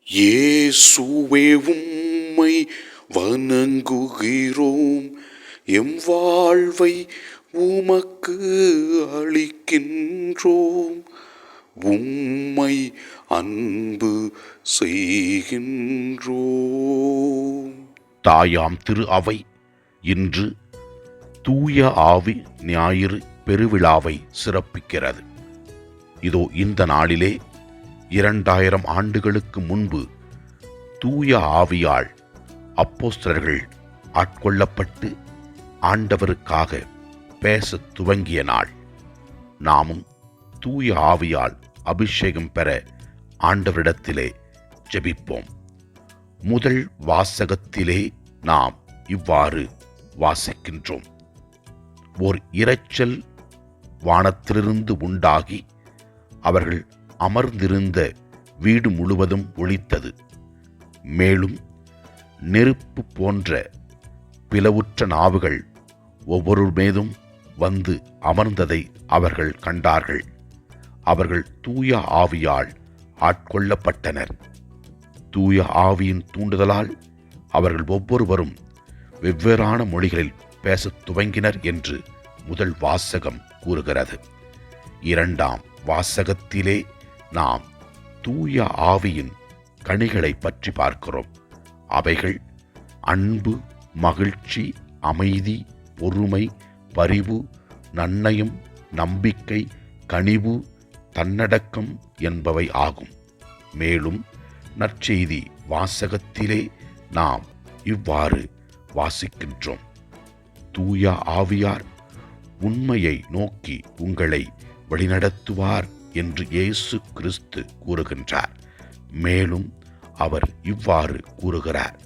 இயேசுவே உம்மை வணங்குகிறோம், எம் வாழ்வை உமக்கு அளிக்கின்றோம், உம்மை அன்பு செய்கின்றோம். தாயாம் திரு அவை இன்று தூய ஆவி ஞாயிறு பெருவிழாவை சிறப்பிக்கிறது. இதோ இந்த நாளிலே 2000 ஆண்டுகளுக்கு முன்பு தூய ஆவியால் அப்போஸ்தலர்கள் ஆட்கொள்ளப்பட்டு ஆண்டவருக்காக பேசத் துவங்கிய நாள். நாமும் தூய ஆவியால் அபிஷேகம் பெற ஆண்டவரிடத்திலே ஜெபிப்போம். முதல் வாசகத்திலே நாம் இவ்வாறு வாசிக்கின்றோம். ஓர் இரைச்சல் வானத்திலிருந்து உண்டாகி அவர்கள் அமர்ந்திருந்த வீடு முழுவதும் ஒலித்தது. மேலும் நெருப்பு போன்ற பிளவுற்ற நாவுகள் ஒவ்வொரு மீதும் வந்து அமர்ந்ததை அவர்கள் கண்டார்கள். அவர்கள் தூய ஆவியால் ஆட்கொள்ளப்பட்டனர். தூய ஆவியின் தூண்டுதலால் அவர்கள் ஒவ்வொருவரும் வெவ்வேறான மொழிகளில் பேசத் துவங்கினர் என்று முதல் வாசகம் கூறுகிறது. இரண்டாம் வாசகத்திலே நாம் தூய ஆவியின் கனிகளை பற்றி பார்க்கிறோம். அவைகள் அன்பு, மகிழ்ச்சி, அமைதி, பொறுமை, பரிவு, நன்னயம், நம்பிக்கை, கனிவு, தன்னடக்கம் என்பவை ஆகும். மேலும் நற்செய்தி வாசகத்திலே நாம் இவ்வாறு வாசிக்கின்றோம். தூய ஆவியார் உண்மையை நோக்கி உங்களை வழிநடத்துவார் என்று இயேசு கிறிஸ்து கூறுகின்றார். மேலும் அவர் இவ்வாறு கூறுகிறார்,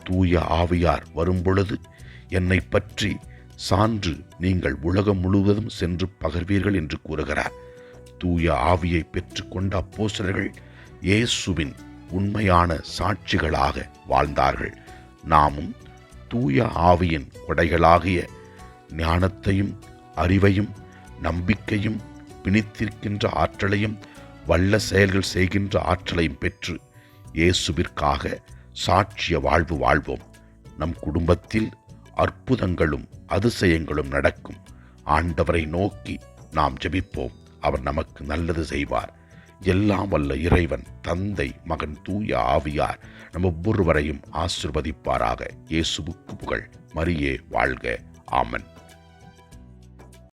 தூய ஆவியார் வரும்பொழுது என்னை பற்றி சான்று நீங்கள் உலகம் முழுவதும் சென்று பகர்வீர்கள் என்று கூறுகிறார். தூய ஆவியை பெற்றுக்கொண்ட அப்போஸ்தலர்கள் இயேசுவின் உண்மையான சாட்சிகளாக வாழ்ந்தார்கள். நாமும் தூய ஆவியின் கொடைகளாகிய ஞானத்தையும் அறிவையும் நம்பிக்கையும் பிணித்திருக்கின்ற ஆற்றலையும் வல்ல செயல்கள் செய்கின்ற ஆற்றலையும் பெற்று இயேசுவிற்காக சாட்சிய வாழ்வு வாழ்வோம். நம் குடும்பத்தில் அற்புதங்களும் அதிசயங்களும் நடக்கும். ஆண்டவரை நோக்கி நாம் ஜெபிப்போம். அவர் நமக்கு நல்லது செய்வார். எல்லாம் வல்ல இறைவன், தந்தை, மகன், தூய ஆவியார் நம் ஒவ்வொருவரையும் ஆசீர்வதிப்பாராக. இயேசுவுக்கு புகழ். மரியே வாழ்க. ஆமென்.